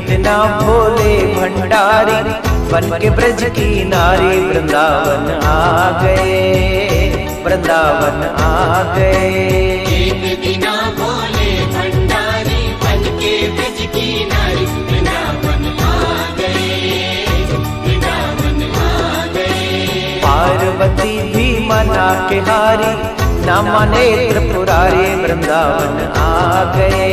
दिना भोले भंडारी बन के ब्रज की नारी वृंदावन आ गए, वृंदावन आ गए। एक दिना भोले भंडारी बन के ब्रज की नारी वृंदावन आ गए, वृंदावन आ गए। पार्वती भी मना के हारी ना माने त्रिपुरारी वृंदावन आ गए,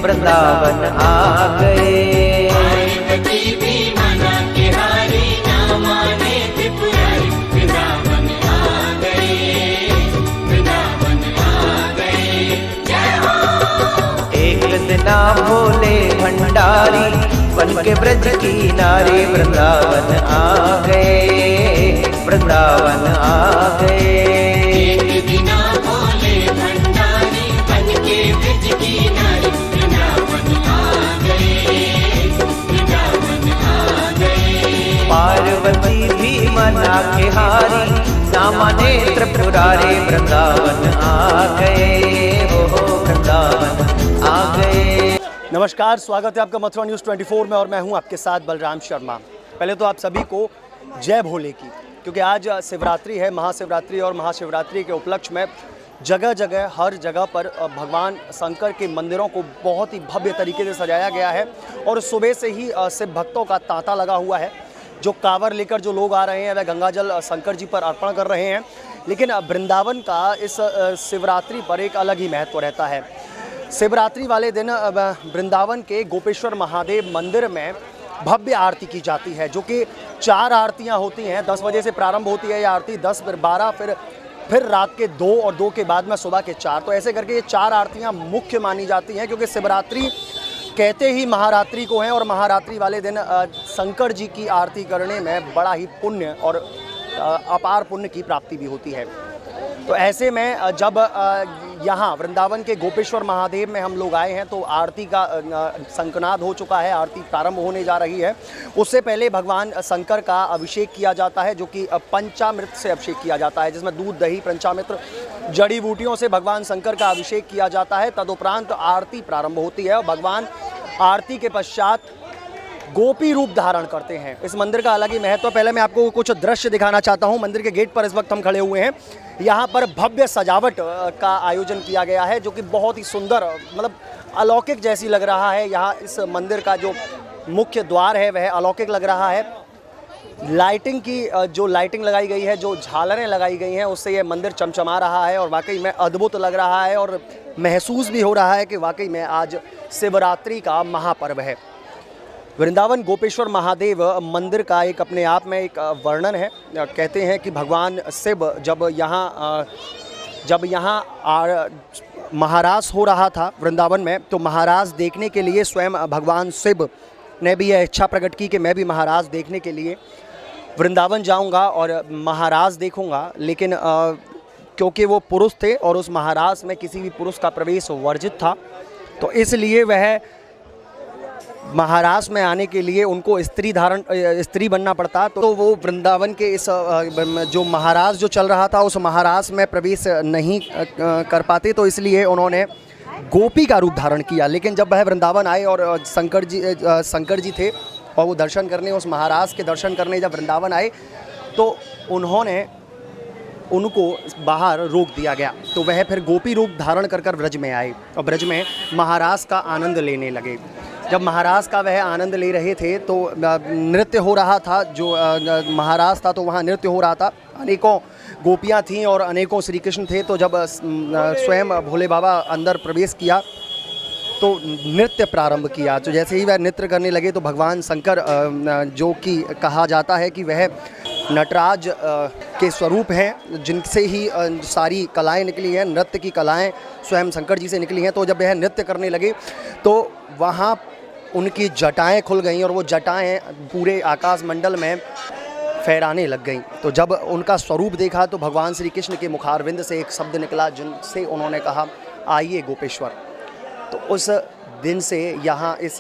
वृंदावन आ गए। पार्वती भी मना के हारी ना माने त्रिपुरारी वृंदावन आ गए, वृंदावन आ गए। जय हो। एक दिना भोले भंडारी बन के ब्रज की नारी वृंदावन आ गए, वृंदावन आ गए। एक दिना भोले भंडारी बन के ब्रज की नारी वृंदावन आ गए, वृंदावन आ गए। पार्वती भी मना के हारी ना माने त्रिपुरारी वृंदावन आ गए, हो वृंदावन आ गए। नमस्कार, स्वागत है आपका मथुरा न्यूज़ 24 में और मैं हूं आपके साथ बलराम शर्मा। पहले तो आप सभी को जय भोले की, क्योंकि आज शिवरात्रि है, महाशिवरात्रि, और महाशिवरात्रि के उपलक्ष्य में जगह जगह हर जगह पर भगवान शंकर के मंदिरों को बहुत ही भव्य तरीके से सजाया गया है और सुबह से ही शिव भक्तों का तांता लगा हुआ है। जो कांवर लेकर जो लोग आ रहे हैं वह गंगाजल शंकर जी पर अर्पण कर रहे हैं। लेकिन वृंदावन का इस शिवरात्रि पर एक अलग ही महत्व रहता है। शिवरात्रि वाले दिन वृंदावन के गोपेश्वर महादेव मंदिर में भव्य आरती की जाती है, जो कि 4 आरतियां होती हैं। 10 बजे से प्रारंभ होती है ये आरती, 10 फिर 12 फिर रात के 2 और 2 के बाद में सुबह के 4। तो ऐसे करके ये 4 आरतियां मुख्य मानी जाती हैं, क्योंकि शिवरात्रि कहते ही महारात्रि को हैं और महारात्रि वाले दिन शंकर जी की आरती करने में बड़ा ही पुण्य और अपार पुण्य की प्राप्ति भी होती है। तो ऐसे में जब यहाँ वृंदावन के गोपेश्वर महादेव में हम लोग आए हैं तो आरती का शंखनाद हो चुका है, आरती प्रारंभ होने जा रही है। उससे पहले भगवान शंकर का अभिषेक किया जाता है, जो कि पंचामृत से अभिषेक किया जाता है, जिसमें दूध, दही, पंचामृत, जड़ी बूटियों से भगवान शंकर का अभिषेक किया जाता है। तदुपरांत आरती प्रारंभ होती है और भगवान आरती के पश्चात गोपी रूप धारण करते हैं। इस मंदिर का अलग ही महत्व। पहले मैं आपको कुछ दृश्य दिखाना चाहता हूं। मंदिर के गेट पर इस वक्त हम खड़े हुए हैं। यहाँ पर भव्य सजावट का आयोजन किया गया है, जो कि बहुत ही सुंदर, मतलब अलौकिक जैसी लग रहा है। यहाँ इस मंदिर का जो मुख्य द्वार है वह अलौकिक लग रहा है। लाइटिंग की जो लाइटिंग लगाई गई है, जो झालरें लगाई गई हैं, उससे ये मंदिर चमचमा रहा है और वाकई में अद्भुत लग रहा है और महसूस भी हो रहा है कि वाकई में आज शिवरात्रि का महापर्व है। वृंदावन गोपेश्वर महादेव मंदिर का एक अपने आप में एक वर्णन है। कहते हैं कि भगवान शिव जब यहाँ महारास हो रहा था वृंदावन में, तो महारास देखने के लिए स्वयं भगवान शिव ने भी यह इच्छा प्रकट की कि मैं भी महारास देखने के लिए वृंदावन जाऊंगा और महारास देखूंगा। लेकिन क्योंकि वो पुरुष थे और उस महारास में किसी भी पुरुष का प्रवेश वर्जित था, तो इसलिए वह महारास में आने के लिए उनको स्त्री बनना पड़ता। तो वो वृंदावन के इस जो महारास जो चल रहा था उस महारास में प्रवेश नहीं कर पाते, तो इसलिए उन्होंने गोपी का रूप धारण किया। लेकिन जब वह वृंदावन आए और शंकर जी थे और वो दर्शन करने, उस महारास के दर्शन करने जब वृंदावन आए तो उनको बाहर रोक दिया गया। तो वह फिर गोपी रूप धारण कर ब्रज में आए और ब्रज में महारास का आनंद लेने लगे। जब महारास का वह आनंद ले रहे थे तो नृत्य हो रहा था। जो महारास था तो वहाँ नृत्य हो रहा था, अनेकों गोपियाँ थीं और अनेकों श्री कृष्ण थे। तो जब स्वयं भोले बाबा अंदर प्रवेश किया तो नृत्य प्रारंभ किया। तो जैसे ही वह नृत्य करने लगे तो भगवान शंकर, जो कि कहा जाता है कि वह नटराज के स्वरूप हैं, जिनसे ही सारी कलाएं निकली हैं, नृत्य की कलाएं स्वयं शंकर जी से निकली हैं। तो जब वह नृत्य करने लगे तो वहाँ उनकी जटाएं खुल गईं और वो जटाएं पूरे आकाश मंडल में फहराने लग गईं। तो जब उनका स्वरूप देखा तो भगवान श्री कृष्ण के मुखारविंद से एक शब्द निकला, जिनसे उन्होंने कहा, आइए गोपेश्वर। तो उस दिन से यहाँ इस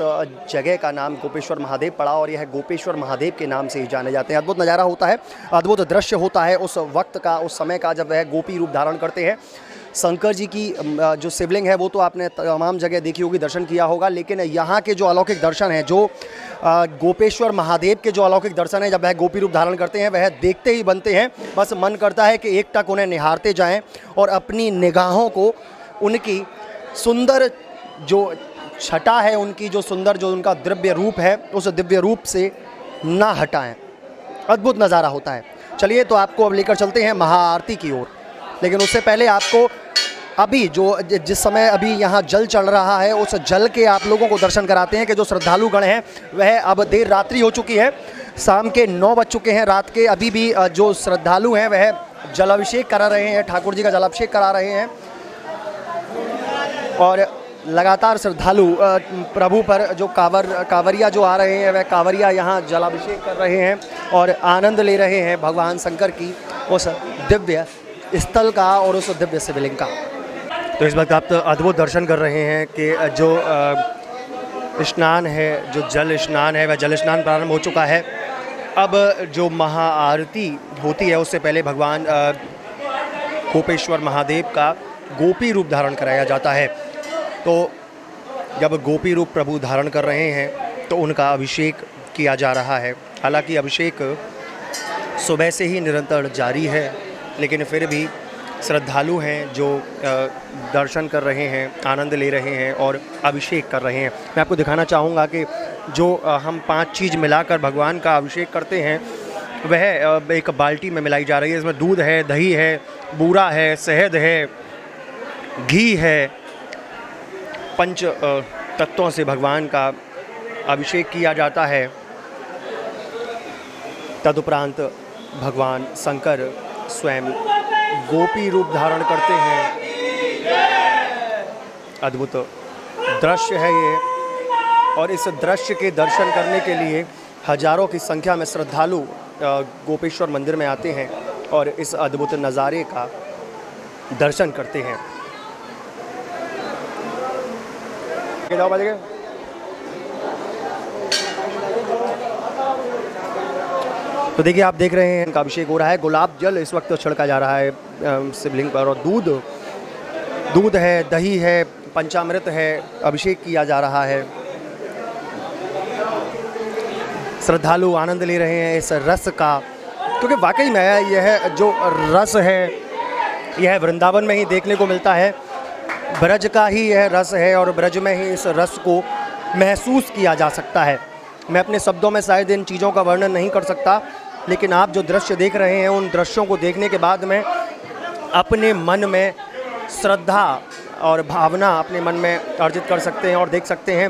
जगह का नाम गोपेश्वर महादेव पड़ा और यह गोपेश्वर महादेव के नाम से ही जाने जाते हैं। अद्भुत नज़ारा होता है, अद्भुत दृश्य होता है उस वक्त का, उस समय का, जब वह गोपी रूप धारण करते हैं। शंकर जी की जो शिवलिंग है वो तो आपने तमाम जगह देखी होगी, दर्शन किया होगा, लेकिन यहाँ के जो अलौकिक दर्शन हैं, जो गोपेश्वर महादेव के जो अलौकिक दर्शन हैं, जब वह गोपी रूप धारण करते हैं, वह देखते ही बनते हैं। बस मन करता है कि एक टक उन्हें निहारते जाएं और अपनी निगाहों को उनकी सुंदर जो छटा है, उनकी जो सुंदर जो उनका दिव्य रूप है, उस दिव्य रूप से ना हटाएं। अद्भुत नज़ारा होता है। चलिए तो आपको अब लेकर चलते हैं महाआरती की ओर, लेकिन उससे पहले आपको अभी जिस समय अभी यहाँ जल चल रहा है, उस जल के आप लोगों को दर्शन कराते हैं कि जो श्रद्धालुगण हैं वह अब देर रात्रि हो चुकी है, शाम के 9 बज चुके हैं रात के। अभी भी जो श्रद्धालु हैं वह जलाभिषेक करा रहे हैं, ठाकुर जी का जलाभिषेक करा रहे हैं और लगातार श्रद्धालु प्रभु पर जो कांवरिया जो आ रहे हैं, वह कांवरिया यहाँ जलाभिषेक कर रहे हैं और आनंद ले रहे हैं भगवान शंकर की उस दिव्य स्थल का और उस दिव्य शिवलिंग का। तो इस वक्त आप अद्भुत दर्शन कर रहे हैं कि जो स्नान है, जो जल स्नान है, वह जल स्नान प्रारंभ हो चुका है। अब जो महाआरती होती है उससे पहले भगवान गोपेश्वर महादेव का गोपी रूप धारण कराया जाता है। तो जब गोपी रूप प्रभु धारण कर रहे हैं तो उनका अभिषेक किया जा रहा है। हालांकि अभिषेक सुबह से ही निरंतर जारी है, लेकिन फिर भी श्रद्धालु हैं जो दर्शन कर रहे हैं, आनंद ले रहे हैं और अभिषेक कर रहे हैं। मैं आपको दिखाना चाहूँगा कि जो हम 5 चीज़ मिलाकर भगवान का अभिषेक करते हैं वह एक बाल्टी में मिलाई जा रही है। इसमें दूध है, दही है, बूरा है, शहद है, घी है। 5 तत्वों से भगवान का अभिषेक किया जाता है। तदुपरांत भगवान शंकर स्वयं गोपी रूप धारण करते हैं। अद्भुत दृश्य है ये, और इस दृश्य के दर्शन करने के लिए हजारों की संख्या में श्रद्धालु गोपेश्वर मंदिर में आते हैं और इस अद्भुत नज़ारे का दर्शन करते हैं। तो देखिए, आप देख रहे हैं इनका अभिषेक हो रहा है। गुलाब जल इस वक्त छिड़का जा रहा है शिवलिंग पर, और दूध है, दही है, पंचामृत है, अभिषेक किया जा रहा है। श्रद्धालु आनंद ले रहे हैं इस रस का, क्योंकि वाकई में यह जो रस है यह वृंदावन में ही देखने को मिलता है। ब्रज का ही यह रस है और ब्रज में ही इस रस को महसूस किया जा सकता है। मैं अपने शब्दों में शायद इन चीज़ों का वर्णन नहीं कर सकता, लेकिन आप जो दृश्य देख रहे हैं उन दृश्यों को देखने के बाद में अपने मन में श्रद्धा और भावना अपने मन में अर्जित कर सकते हैं और देख सकते हैं,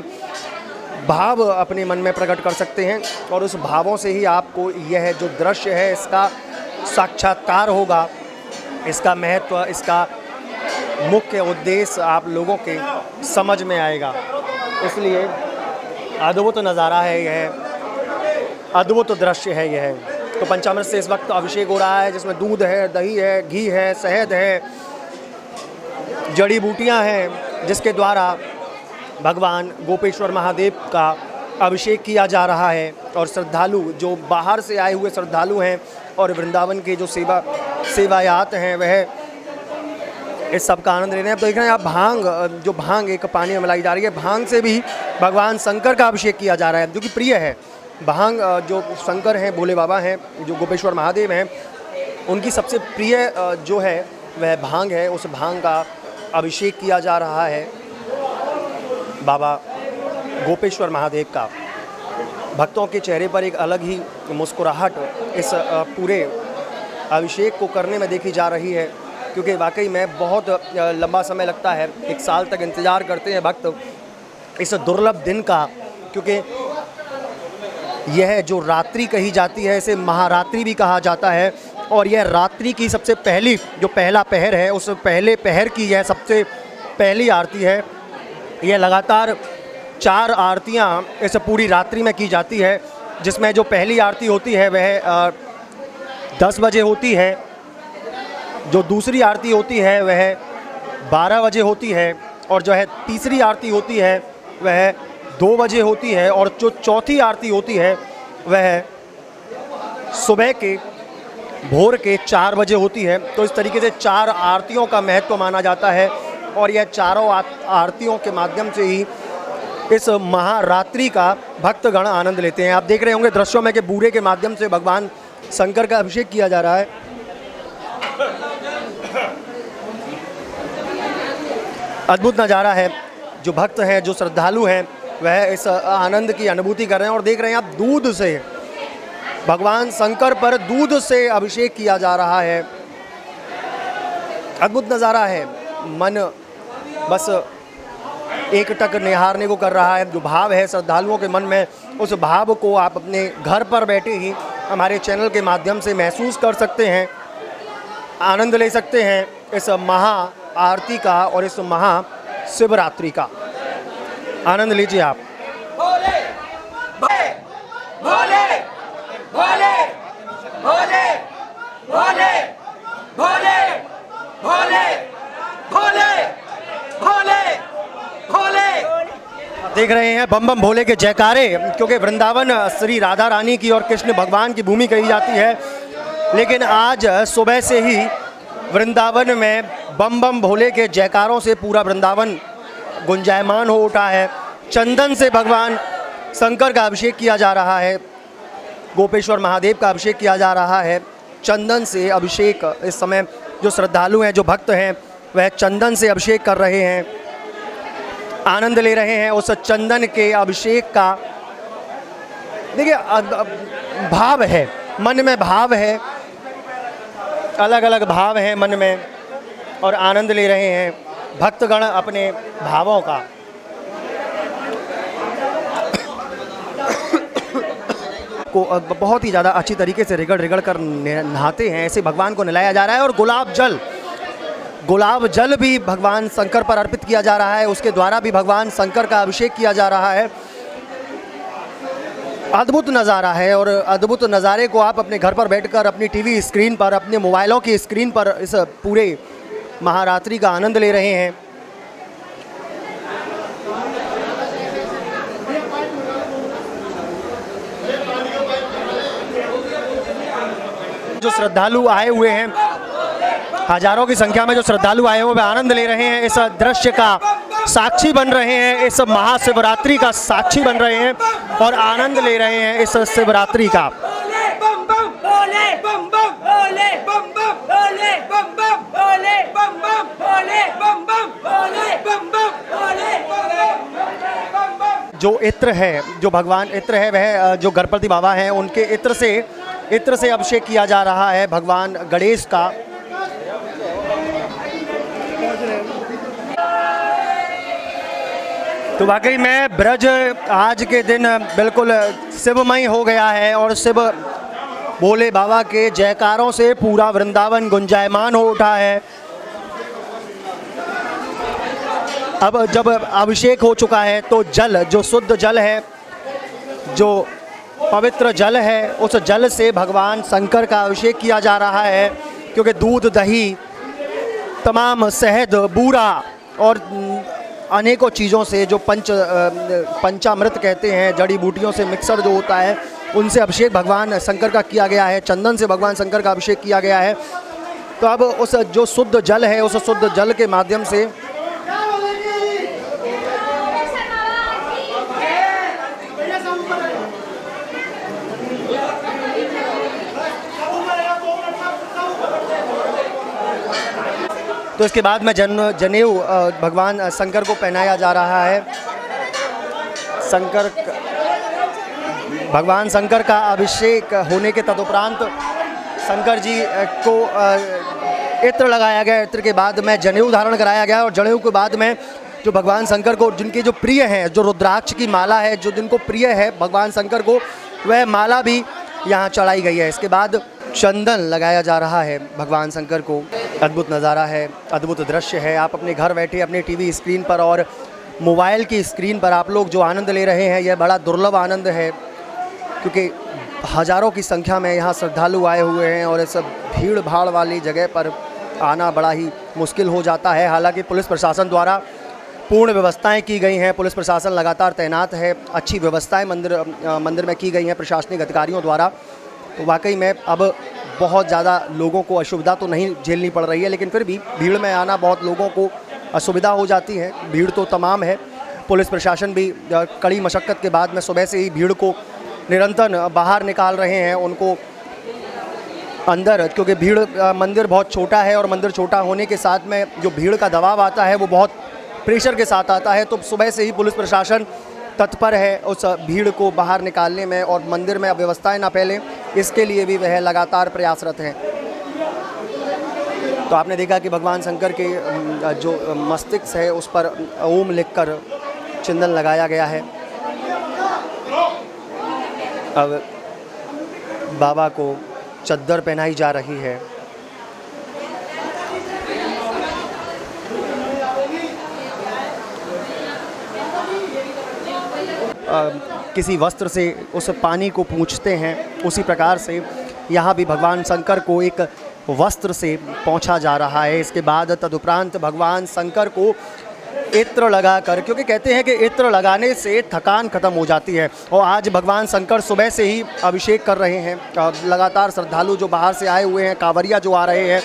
भाव अपने मन में प्रकट कर सकते हैं, और उस भावों से ही आपको यह जो दृश्य है इसका साक्षात्कार होगा, इसका महत्व, इसका मुख्य उद्देश्य आप लोगों के समझ में आएगा। इसलिए अद्भुत नज़ारा है यह, अद्भुत दृश्य है यह। तो पंचामृत से इस वक्त अभिषेक हो रहा है, जिसमें दूध है, दही है, घी है, शहद है, जड़ी बूटियां हैं, जिसके द्वारा भगवान गोपेश्वर महादेव का अभिषेक किया जा रहा है। और श्रद्धालु जो बाहर से आए हुए श्रद्धालु हैं और वृंदावन के जो सेवायात हैं वह इस सब का आनंद ले रहे हैं। अब देख रहे हैं आप भांग एक पानी में मिलाई जा रही है। भांग से भी भगवान शंकर का अभिषेक किया जा रहा है, जो कि प्रिय है। भांग जो शंकर हैं, भोले बाबा हैं, जो गोपेश्वर महादेव हैं, उनकी सबसे प्रिय जो है वह भांग है। उस भांग का अभिषेक किया जा रहा है बाबा गोपेश्वर महादेव का। भक्तों के चेहरे पर एक अलग ही मुस्कुराहट इस पूरे अभिषेक को करने में देखी जा रही है, क्योंकि वाकई में बहुत लंबा समय लगता है। 1 साल तक इंतज़ार करते हैं भक्त इस दुर्लभ दिन का, क्योंकि यह जो रात्रि कही जाती है इसे महारात्रि भी कहा जाता है। और यह रात्रि की सबसे पहली जो पहला पहर है, उस पहले पहर की यह सबसे पहली आरती है। यह लगातार 4 आरतियाँ इस पूरी रात्रि में की जाती है, जिसमें जो पहली आरती होती है वह 10 बजे होती है, जो दूसरी आरती होती है वह 12 बजे होती है, और जो है तीसरी आरती होती है वह 2 बजे होती है, और जो चौथी आरती होती है वह सुबह के भोर के 4 बजे होती है। तो इस तरीके से 4 आरतियों का महत्व माना जाता है और यह चारों आरतियों के माध्यम से ही इस महारात्रि का भक्तगण आनंद लेते हैं। आप देख रहे होंगे दृश्यों में कि बूरे के माध्यम से भगवान शंकर का अभिषेक किया जा रहा है। अद्भुत नज़ारा है। जो भक्त हैं, जो श्रद्धालु हैं, वह इस आनंद की अनुभूति कर रहे हैं और देख रहे हैं आप दूध से भगवान शंकर पर दूध से अभिषेक किया जा रहा है। अद्भुत नज़ारा है। मन बस एक टक निहारने को कर रहा है। जो भाव है श्रद्धालुओं के मन में, उस भाव को आप अपने घर पर बैठे ही हमारे चैनल के माध्यम से महसूस कर सकते हैं, आनंद ले सकते हैं इस महा आरती का और इस महा शिवरात्रि का। आनंद लीजिए आप। भोले भोले भोले भोले भोले भोले भोले भोले भोले भोले भोले। देख रहे हैं बम बम भोले के जयकारे, क्योंकि वृंदावन श्री राधा रानी की और कृष्ण भगवान की भूमि कही जाती है। लेकिन आज सुबह से ही वृंदावन में बम बम भोले के जयकारों से पूरा वृंदावन गुंजायमान हो उठा है। चंदन से भगवान शंकर का अभिषेक किया जा रहा है, गोपेश्वर महादेव का अभिषेक किया जा रहा है। चंदन से अभिषेक इस समय जो श्रद्धालु हैं, जो भक्त हैं, वह चंदन से अभिषेक कर रहे हैं, आनंद ले रहे हैं उस चंदन के अभिषेक का। देखिए भाव है, मन में भाव है, अलग अलग भाव हैं मन में और आनंद ले रहे हैं भक्तगण अपने भावों का। को बहुत ही ज़्यादा अच्छी तरीके से रिगड़ कर नहाते हैं, ऐसे भगवान को नहलाया जा रहा है। और गुलाब जल भी भगवान शंकर पर अर्पित किया जा रहा है, उसके द्वारा भी भगवान शंकर का अभिषेक किया जा रहा है। अद्भुत नज़ारा है और अद्भुत नज़ारे को आप अपने घर पर बैठकर अपनी टीवी स्क्रीन पर, अपने मोबाइलों की स्क्रीन पर इस पूरे महारात्रि का आनंद ले रहे हैं। जो श्रद्धालु आए हुए हैं, हजारों की संख्या में जो श्रद्धालु आए हुए, वे आनंद ले रहे हैं, इस दृश्य का साक्षी बन रहे हैं, इस महाशिवरात्रि का साक्षी बन रहे हैं और आनंद ले रहे हैं इस शिवरात्रि का। जो इत्र है, जो भगवान इत्र है, वह जो गणपति बाबा हैं, उनके इत्र से अभिषेक किया जा रहा है भगवान गणेश का। तो वाकई में ब्रज आज के दिन बिल्कुल शिवमय हो गया है और शिव भोले बाबा के जयकारों से पूरा वृंदावन गुंजायमान हो उठा है। अब जब अभिषेक हो चुका है तो जल, जो शुद्ध जल है, जो पवित्र जल है, उस जल से भगवान शंकर का अभिषेक किया जा रहा है। क्योंकि दूध, दही, तमाम शहद, बूरा और अनेकों चीज़ों से, जो पंचामृत कहते हैं, जड़ी बूटियों से मिक्सर जो होता है, उनसे अभिषेक भगवान शंकर का किया गया है। चंदन से भगवान शंकर का अभिषेक किया गया है। तो अब उस जो शुद्ध जल है, उस शुद्ध जल के माध्यम से तो इसके बाद में जनेऊ भगवान शंकर को पहनाया जा रहा है। भगवान शंकर का अभिषेक होने के तदुपरांत शंकर जी को इत्र लगाया गया। इत्र के बाद में जनेऊ धारण कराया गया और जनेऊ के बाद में जो भगवान शंकर को, जिनके जो प्रिय हैं, जो रुद्राक्ष की माला है, जो जिनको प्रिय है भगवान शंकर को, वह माला भी यहाँ चढ़ाई गई है। इसके बाद चंदन लगाया जा रहा है भगवान शंकर को। अद्भुत नज़ारा है, अद्भुत दृश्य है। आप अपने घर बैठे अपने टीवी स्क्रीन पर और मोबाइल की स्क्रीन पर आप लोग जो आनंद ले रहे हैं, यह बड़ा दुर्लभ आनंद है, क्योंकि हज़ारों की संख्या में यहाँ श्रद्धालु आए हुए हैं और इस भीड़ भाड़ वाली जगह पर आना बड़ा ही मुश्किल हो जाता है। हालांकि पुलिस प्रशासन द्वारा पूर्ण व्यवस्थाएं की गई हैं, पुलिस प्रशासन लगातार तैनात है, अच्छी व्यवस्थाएं मंदिर में की गई हैं प्रशासनिक अधिकारियों द्वारा। तो वाकई में अब बहुत ज़्यादा लोगों को असुविधा तो नहीं झेलनी पड़ रही है, लेकिन फिर भी भीड़ में आना बहुत लोगों को असुविधा हो जाती है। भीड़ तो तमाम है, पुलिस प्रशासन भी कड़ी मशक्क़त के बाद में सुबह से ही भीड़ को निरंतर बाहर निकाल रहे हैं, उनको अंदर, क्योंकि भीड़ मंदिर बहुत छोटा है और मंदिर छोटा होने के साथ में जो भीड़ का दबाव आता है वो बहुत प्रेशर के साथ आता है। तो सुबह से ही पुलिस प्रशासन तत्पर है उस भीड़ को बाहर निकालने में और मंदिर में अव्यवस्थाएं ना फैलें, इसके लिए भी वह लगातार प्रयासरत हैं। तो आपने देखा कि भगवान शंकर के जो मस्तिष्क है उस पर ओम लिखकर चंदन लगाया गया है। अब बाबा को चद्दर पहनाई जा रही है। किसी वस्त्र से उस पानी को पूंछते हैं, उसी प्रकार से यहाँ भी भगवान शंकर को एक वस्त्र से पोंछा जा रहा है। इसके बाद तदुपरांत भगवान शंकर को इत्र लगाकर, क्योंकि कहते हैं कि इत्र लगाने से थकान खत्म हो जाती है, और आज भगवान शंकर सुबह से ही अभिषेक कर रहे हैं। लगातार श्रद्धालु जो बाहर से आए हुए हैं, कांवरिया जो आ रहे हैं,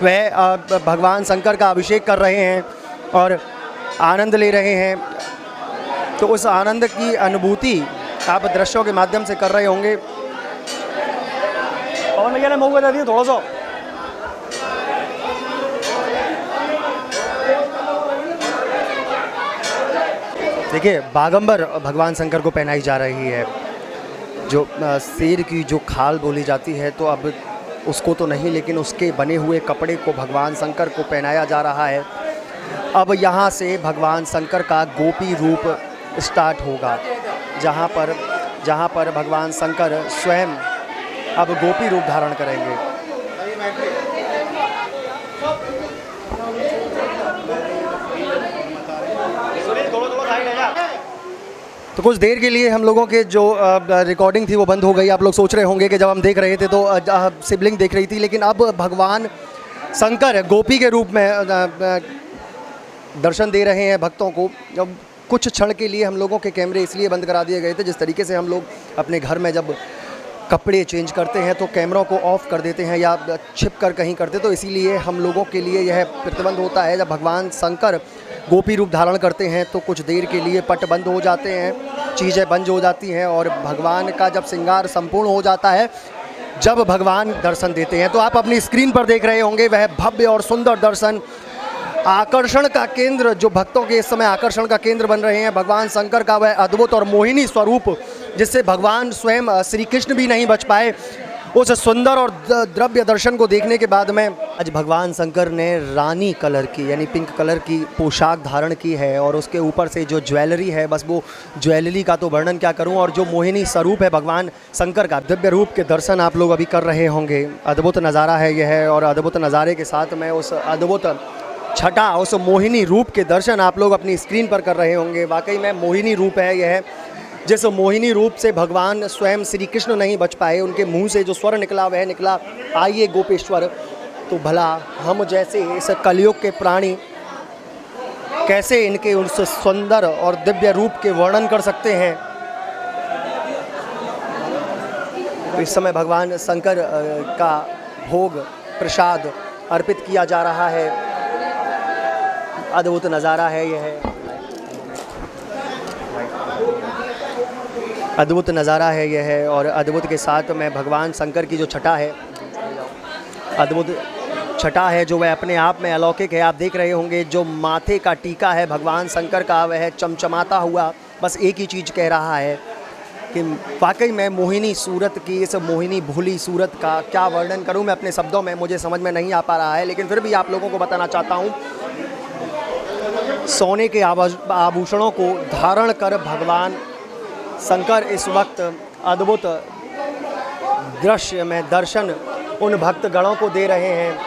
वह भगवान शंकर का अभिषेक कर रहे हैं और आनंद ले रहे हैं। तो उस आनंद की अनुभूति आप दृश्यों के माध्यम से कर रहे होंगे। और भैया ने मौका दे दिया थोड़ा सा। देखिए, बागंबर भगवान शंकर को पहनाई जा रही है। जो शेर की जो खाल बोली जाती है, तो अब उसको तो नहीं, लेकिन उसके बने हुए कपड़े को भगवान शंकर को पहनाया जा रहा है। अब यहाँ से भगवान शंकर का गोपी रूप स्टार्ट होगा, जहाँ पर भगवान शंकर स्वयं अब गोपी रूप धारण करेंगे। तो कुछ देर के लिए हम लोगों के जो रिकॉर्डिंग थी वो बंद हो गई। आप लोग सोच रहे होंगे कि जब हम देख रहे थे तो शिवलिंग देख रही थी, लेकिन अब भगवान शंकर गोपी के रूप में दर्शन दे रहे हैं भक्तों को। जब कुछ क्षण के लिए हम लोगों के कैमरे इसलिए बंद करा दिए गए थे, जिस तरीके से हम लोग अपने घर में जब कपड़े चेंज करते हैं तो कैमरों को ऑफ कर देते हैं या छिप कर कहीं करते, तो इसीलिए हम लोगों के लिए यह प्रतिबंध होता है। जब भगवान शंकर गोपी रूप धारण करते हैं तो कुछ देर के लिए पट बंद हो जाते हैं, चीज़ें बंद हो जाती हैं, और भगवान का जब श्रृंगार संपूर्ण हो जाता है, जब भगवान दर्शन देते हैं, तो आप अपनी स्क्रीन पर देख रहे होंगे वह भव्य और सुंदर दर्शन, आकर्षण का केंद्र, जो भक्तों के इस समय आकर्षण का केंद्र बन रहे हैं, भगवान शंकर का वह अद्भुत और मोहिनी स्वरूप, जिससे भगवान स्वयं श्री कृष्ण भी नहीं बच पाए। उस सुंदर और द्रव्य दर्शन को देखने के बाद में आज भगवान शंकर ने रानी कलर की यानी पिंक कलर की पोशाक धारण की है, और उसके ऊपर से जो ज्वेलरी है, बस वो ज्वेलरी का तो वर्णन क्या करूं, और जो मोहिनी स्वरूप है भगवान शंकर का, दिव्य रूप के दर्शन आप लोग अभी कर रहे होंगे। अद्भुत नज़ारा है यह, और अद्भुत नज़ारे के साथ में उस अद्भुत छटा, उस मोहिनी रूप के दर्शन आप लोग अपनी स्क्रीन पर कर रहे होंगे। वाकई में मोहिनी रूप है यह, जिस मोहिनी रूप से भगवान स्वयं श्री कृष्ण नहीं बच पाए, उनके मुंह से जो स्वर निकला वह निकला, आइए गोपेश्वर। तो भला हम जैसे इस कलयुग के प्राणी कैसे इनके उस सुंदर और दिव्य रूप के वर्णन कर सकते हैं। तो इस समय भगवान शंकर का भोग प्रसाद अर्पित किया जा रहा है। अद्भुत नज़ारा है यह, अद्भुत नज़ारा है यह, और अद्भुत के साथ में भगवान शंकर की जो छटा है, अद्भुत छटा है जो वह अपने आप में अलौकिक है। आप देख रहे होंगे जो माथे का टीका है भगवान शंकर का, वह चमचमाता हुआ बस एक ही चीज़ कह रहा है कि वाकई में मोहिनी सूरत की, इस मोहिनी भोली सूरत का क्या वर्णन करूं मैं अपने शब्दों में, मुझे समझ में नहीं आ पा रहा है, लेकिन फिर भी आप लोगों को बताना चाहता हूं। सोने के आभूषणों को धारण कर भगवान शंकर इस वक्त अद्भुत दृश्य में दर्शन उन भक्तगणों को दे रहे हैं।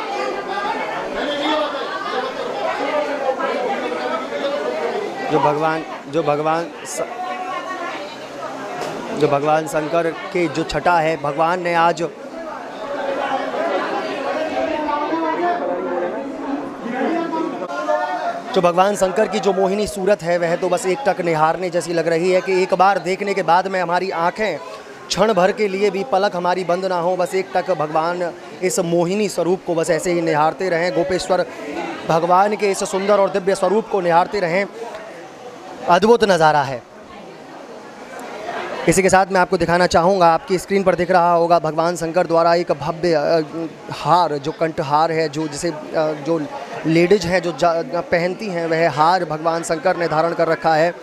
जो भगवान शंकर के जो छटा है, भगवान ने आज जो भगवान शंकर की जो मोहिनी सूरत है वह तो बस एक टक निहारने जैसी लग रही है कि एक बार देखने के बाद में हमारी आंखें क्षण भर के लिए भी पलक हमारी बंद ना हो, बस एक टक भगवान इस मोहिनी स्वरूप को बस ऐसे ही निहारते रहें, गोपेश्वर भगवान के इस सुंदर और दिव्य स्वरूप को निहारते रहें। अद्भुत नज़ारा है। इसी के साथ मैं आपको दिखाना चाहूँगा, आपकी स्क्रीन पर दिख रहा होगा भगवान शंकर द्वारा एक भव्य हार, जो कंठहार है, जो जिसे जो लेडीज हैं जो पहनती हैं, वह हार भगवान शंकर ने धारण कर रखा है।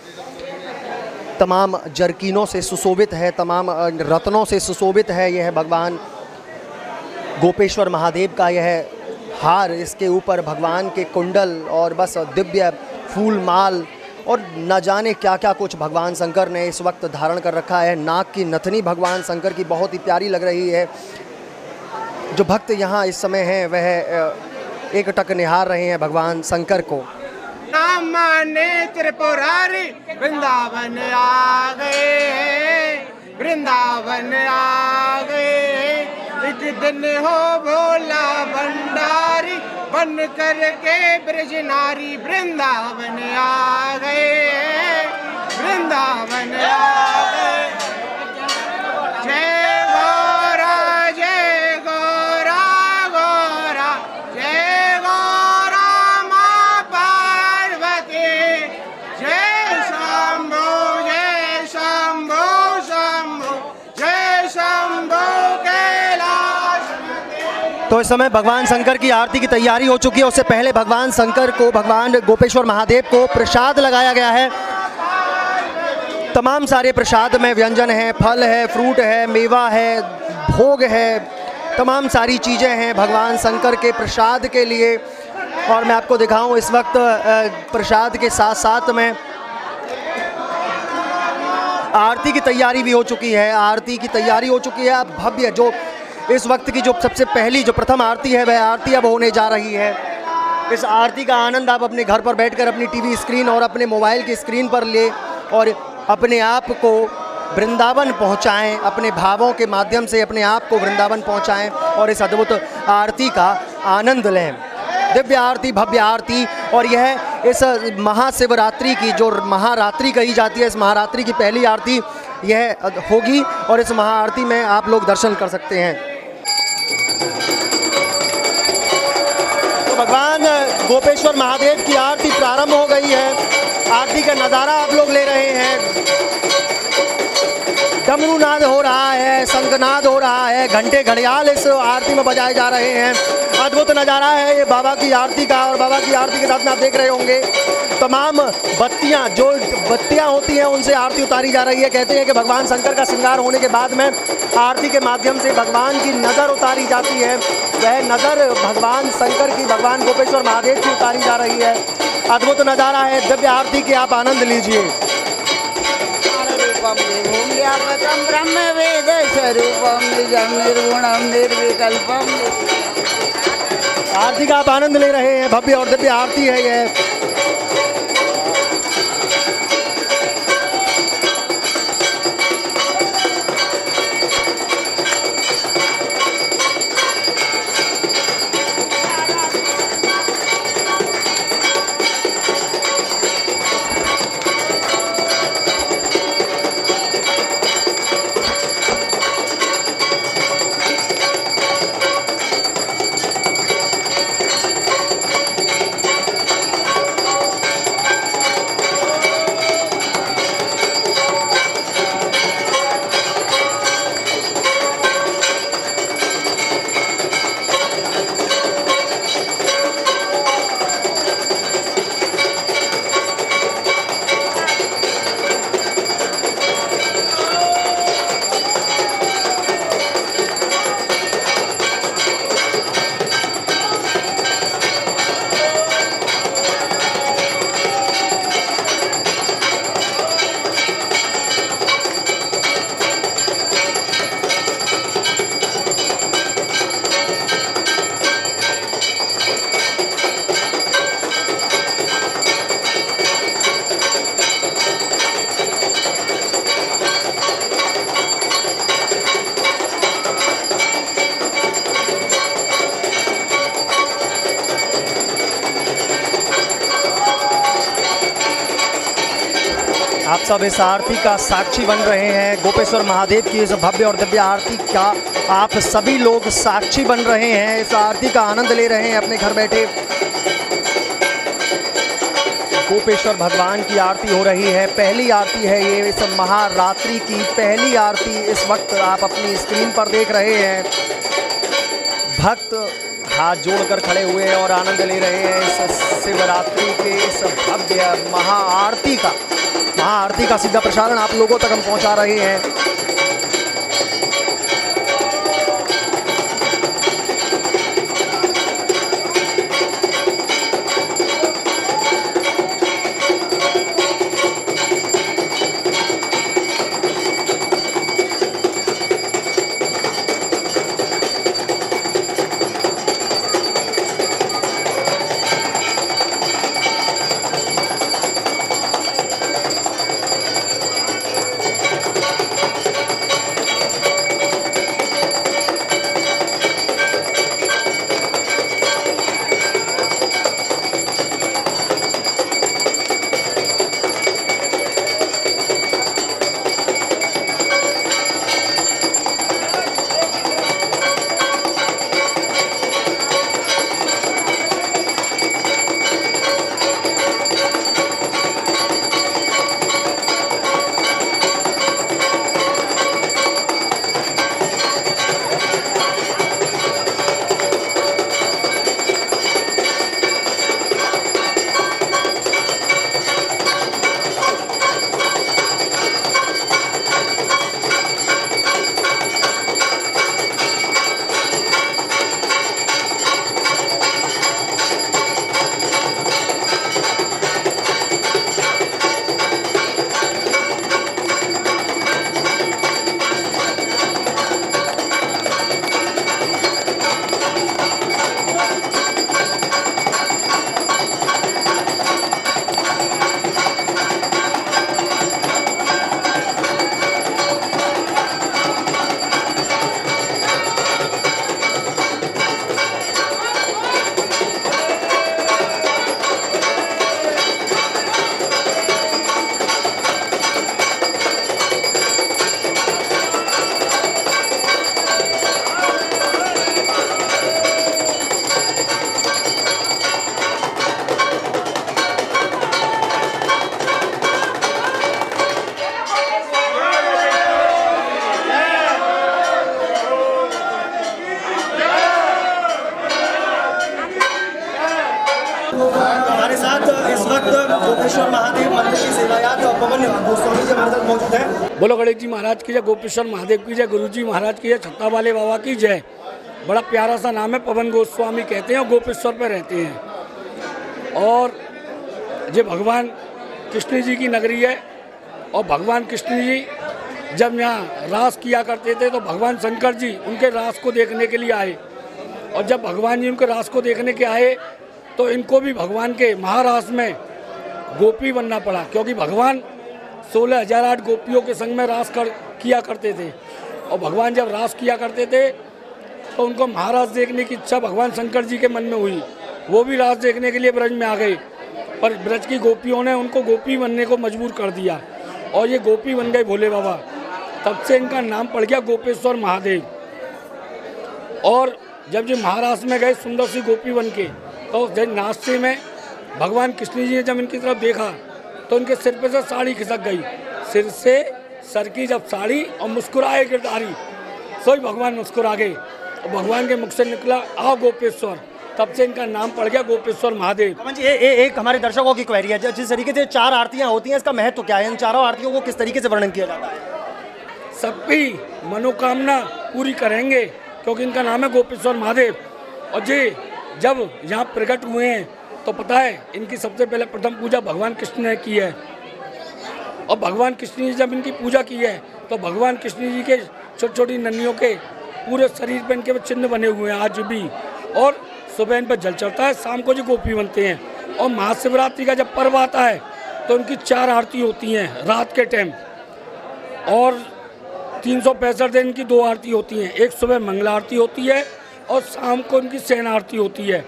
तमाम जरकीनों से सुशोभित है, तमाम रत्नों से सुशोभित है यह भगवान गोपेश्वर महादेव का यह हार। इसके ऊपर भगवान के कुंडल और बस दिव्य फूल माल और न जाने क्या क्या कुछ भगवान शंकर ने इस वक्त धारण कर रखा है। नाक की नथनी भगवान शंकर की बहुत ही प्यारी लग रही है। जो भक्त यहाँ इस समय हैं वह एक टक निहार रहे हैं भगवान शंकर को। माने त्रिपुरारी वृंदावन आ गए, वृंदावन आ गए। एक दिन हो भोला भंडारी बन कर के ब्रज नारी, वृंदावन आ गए, वृंदावन आ गए। जय गौरा जय गौरा, गौरा जय गौरा माँ पार्वती, जय शंभो शंभो, जय शंभो कैलाश। तो इस समय भगवान शंकर की आरती की तैयारी हो चुकी है। उससे पहले भगवान शंकर को, भगवान गोपेश्वर महादेव को प्रसाद लगाया गया है। तमाम सारे प्रसाद में व्यंजन है, फल है, फ्रूट है, मेवा है, भोग है, तमाम सारी चीज़ें हैं भगवान शंकर के प्रसाद के लिए। और मैं आपको दिखाऊं इस वक्त प्रसाद के साथ साथ में आरती की तैयारी भी हो चुकी है। आरती की तैयारी हो चुकी है। अब भव्य जो इस वक्त की जो सबसे पहली जो प्रथम आरती है वह आरती अब होने जा रही है। इस आरती का आनंद आप अपने घर पर बैठकर अपनी टीवी स्क्रीन और अपने मोबाइल की स्क्रीन पर ले और अपने आप को वृंदावन पहुंचाएं, अपने भावों के माध्यम से अपने आप को वृंदावन पहुंचाएं और इस अद्भुत आरती का आनंद लें। दिव्य आरती, भव्य आरती। और यह इस महाशिवरात्रि की जो महारात्रि कही जाती है, इस महारात्रि की पहली आरती यह होगी और इस महाआरती में आप लोग दर्शन कर सकते हैं। तो भगवान गोपेश्वर महादेव की आरती प्रारंभ हो गई है। आरती का नज़ारा आप लोग ले रहे हैं। डमरू नाद हो रहा है, शंखनाद हो रहा है, घंटे घड़ियाल इस आरती में बजाए जा रहे हैं। अद्भुत नज़ारा है ये बाबा की आरती का। और बाबा की आरती के साथ में आप देख रहे होंगे तमाम बत्तियां, जो बत्तियां होती हैं उनसे आरती उतारी जा रही है। कहते हैं कि भगवान शंकर का श्रृंगार होने के बाद में आरती के माध्यम से भगवान की नज़र उतारी जाती है। वह नज़र भगवान शंकर की, भगवान गोपेश्वर महादेव की उतारी जा रही है। अद्भुत नज़ारा है। दिव्य आरती के आप आनंद लीजिए। व्यापकं ब्रह्म वेद स्वरूपम निजं निर्गुणं निर्विकल्पम। आरती का आप आनंद ले रहे हैं। भव्य और दिव्य आरती है यह। सब इस आरती का साक्षी बन रहे हैं। गोपेश्वर महादेव की इस भव्य और दिव्य आरती का आप सभी लोग साक्षी बन रहे हैं, इस आरती का आनंद ले रहे हैं अपने घर बैठे। गोपेश्वर भगवान की आरती हो रही है, पहली आरती है ये इस महारात्रि की पहली आरती इस वक्त आप अपनी स्क्रीन पर देख रहे हैं। भक्त हाथ जोड़कर खड़े हुए हैं और आनंद ले रहे हैं इस शिवरात्रि के इस भव्य महाआरती का सीधा प्रसारण आप लोगों तक हम पहुंचा रहे हैं। हमारे साथ इस वक्त गोपेश्वर महादेव मंदिर की सेवायात पवन गोस्वामी जी हमारे साथ मौजूद हैं। बोलो गणेश जी महाराज की जय, गोपेश्वर महादेव की जय, गुरु जी महाराज की जय, छत्ता वाले बाबा की जय। बड़ा प्यारा सा नाम है, पवन गोस्वामी कहते हैं और गोपेश्वर पे रहते हैं। और ये भगवान कृष्ण जी की नगरी है। और भगवान कृष्ण जी जब यहाँ रास किया करते थे तो भगवान शंकर जी उनके रास को देखने के लिए आए। और जब भगवान जी उनके रास को देखने के आए तो इनको भी भगवान के महारास में गोपी बनना पड़ा, क्योंकि भगवान 16,008 गोपियों के संग में रास किया करते थे। और भगवान जब रास किया करते थे तो उनको महारास देखने की इच्छा भगवान शंकर जी के मन में हुई। वो भी रास देखने के लिए ब्रज में आ गए, पर ब्रज की गोपियों ने उनको गोपी बनने को मजबूर कर दिया और ये गोपी बन गए भोले बाबा। तब से इनका नाम पड़ गया गोपेश्वर महादेव। और जब ये महारास में गए सुंदर सी गोपी बन के, तो जब नाश्ते में भगवान कृष्ण जी ने जब इनकी तरफ देखा तो उनके सिर पे से साड़ी खिसक गई। सिर से सर की जब साड़ी और मुस्कुराए गिरधारी, सोई भगवान मुस्कुरा गए और भगवान के मुख से निकला आओ गोपेश्वर। तब से इनका नाम पड़ गया गोपेश्वर महादेव। पवन जी, एक हमारे दर्शकों की क्वेरी है, जिस तरीके से 4 आरतियां होती हैं इसका महत्व क्या है? इन चारों आरतियों को किस तरीके से वर्णन किया जाता है? सबकी मनोकामना पूरी करेंगे, क्योंकि इनका नाम है गोपेश्वर महादेव। और जी जब यहाँ प्रकट हुए हैं तो पता है इनकी सबसे पहले प्रथम पूजा भगवान कृष्ण ने की है। और भगवान कृष्ण जी जब इनकी पूजा की है तो भगवान कृष्ण जी के छोटी छोटी नन्हियों के पूरे शरीर पर इनके चिन्ह बने हुए हैं आज भी। और सुबह इन पर जल चढ़ता है, शाम को जो गोपी बनते हैं। और महाशिवरात्रि का जब पर्व आता है तो इनकी 4 आरती होती हैं रात के टाइम। और 365 दिन इनकी 2 आरती होती हैं, एक सुबह मंगला आरती होती है और शाम को इनकी शयन आरती होती है।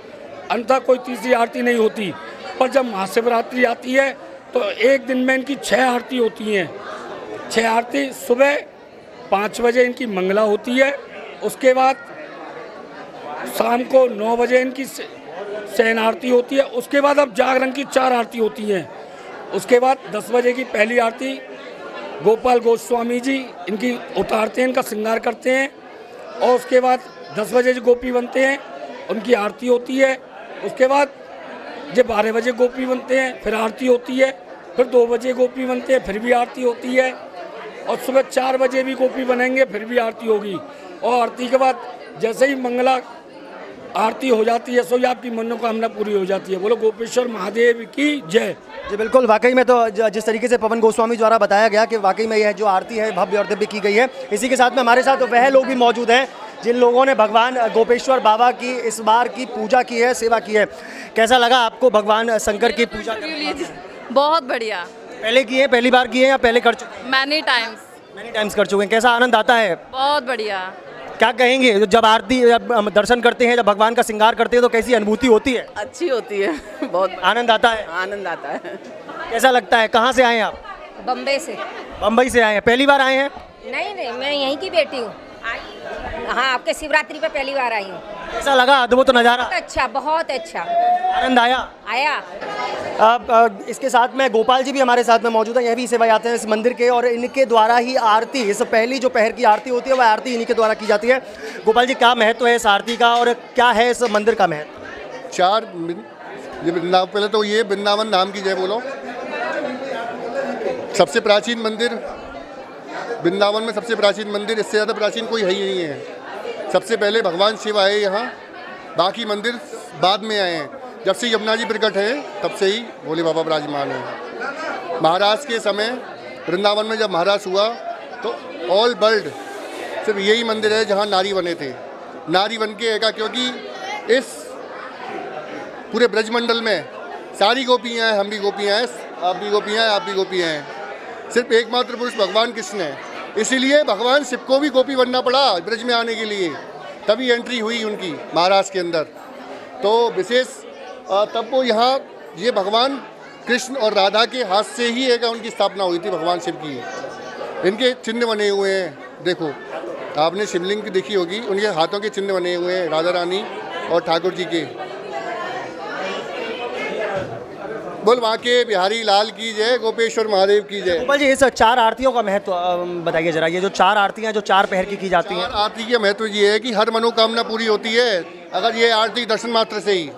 अंततः कोई तीसरी आरती नहीं होती। पर जब महाशिवरात्रि आती है तो एक दिन में इनकी 6 आरती होती हैं। 6 आरती, सुबह 5 बजे इनकी मंगला होती है, उसके बाद शाम को 9 बजे इनकी शयन आरती होती है, उसके बाद अब जागरण की 4 आरती होती हैं। उसके बाद 10 बजे की पहली आरती गोपाल गोस्वामी जी इनकी उतारते हैं, इनका श्रृंगार करते हैं, और उसके बाद 10 बजे जो गोपी बनते हैं उनकी आरती होती है। उसके बाद जब 12 बजे गोपी बनते हैं फिर आरती होती है, फिर 2 बजे गोपी बनते हैं फिर भी आरती होती है, और सुबह 4 बजे भी गोपी बनेंगे फिर भी आरती होगी। और आरती के बाद जैसे ही मंगला आरती हो जाती है, सो आपकी मनोकामना पूरी हो जाती है। बोलो गोपेश्वर महादेव की जय। जी बिल्कुल, वाकई में तो जिस तरीके से पवन गोस्वामी द्वारा बताया गया कि वाकई में यह जो आरती है भव्य और दिव्य की गई है। इसी के साथ में हमारे साथ वह लोग भी मौजूद हैं जिन लोगों ने भगवान गोपेश्वर बाबा की इस बार की पूजा की है, सेवा की है। कैसा लगा आपको भगवान शंकर की पूजा करना? बहुत बढ़िया। पहले की है, पहली बार की है या पहले कर चुके हैं? मैनी टाइम्स कर चुके हैं। कैसा आनंद आता है? बहुत बढ़िया। क्या कहेंगे जब आरती, जब हम दर्शन करते हैं, जब भगवान का श्रृंगार करते हैं तो कैसी अनुभूति होती है? अच्छी होती है, बहुत आनंद आता है? आनंद आता है। कैसा लगता है? कहाँ से आए हैं आप? बम्बई से। बम्बई से आए हैं। पहली बार आए हैं? नहीं, मैं यहीं की बेटी हूँ। हाँ, आपके शिवरात्रि पे पहली बार आई हूँ। कैसा लगा अद्भुत नज़ारा? बहुत अच्छा। आनंद आया? आया। इसके साथ में गोपाल जी भी हमारे साथ में मौजूद हैं। यह भी सेवायाते हैं इस मंदिर के, और इनके द्वारा ही आरती, इस पहली जो पहर की आरती होती है वह आरती इन्हीं के द्वारा की जाती है। गोपाल जी, क्या महत्व है इस आरती का और क्या है इस मंदिर का महत्व? ये वृंदावन, पहले तो ये वृंदावन नाम की जय बोलो। सबसे प्राचीन मंदिर वृंदावन में, सबसे प्राचीन मंदिर, इससे ज़्यादा प्राचीन कोई है ही नहीं है। सबसे पहले भगवान शिव आए यहाँ, बाकी मंदिर बाद में आए हैं। जब से यमुना जी प्रकट है तब से ही भोले बाबा विराजमान हैं। महाराज के समय वृंदावन में जब महाराज हुआ तो ऑल वर्ल्ड सिर्फ यही मंदिर है जहाँ नारी बने थे। नारी बन के एका, क्योंकि इस पूरे ब्रजमंडल में सारी गोपियाँ हैं, हम भी गोपियाँ हैं, आप भी गोपियाँ हैं, आप भी गोपियाँ हैं। सिर्फ एकमात्र पुरुष भगवान कृष्ण है, इसीलिए भगवान शिव को भी गोपी बनना पड़ा ब्रज में आने के लिए, तभी एंट्री हुई उनकी महाराज के अंदर। तो विशेष तब वो यहाँ ये भगवान कृष्ण और राधा के हाथ से ही एक उनकी स्थापना हुई थी भगवान शिव की। इनके चिन्ह बने हुए हैं, देखो आपने शिवलिंग की देखी होगी, उनके हाथों के चिन्ह बने हुए हैं राधा रानी और ठाकुर जी के। बोल वहाँ के बिहारी लाल की जय, गोपेश्वर महादेव की जय। गोपाल जी, इस 4 आरतियों का महत्व बताइए जरा। ये जो 4 आरतियाँ जो 4 पहर की जाती हैं, आरती का महत्व ये है कि हर मनोकामना पूरी होती है अगर ये आरती दर्शन मात्र से ही।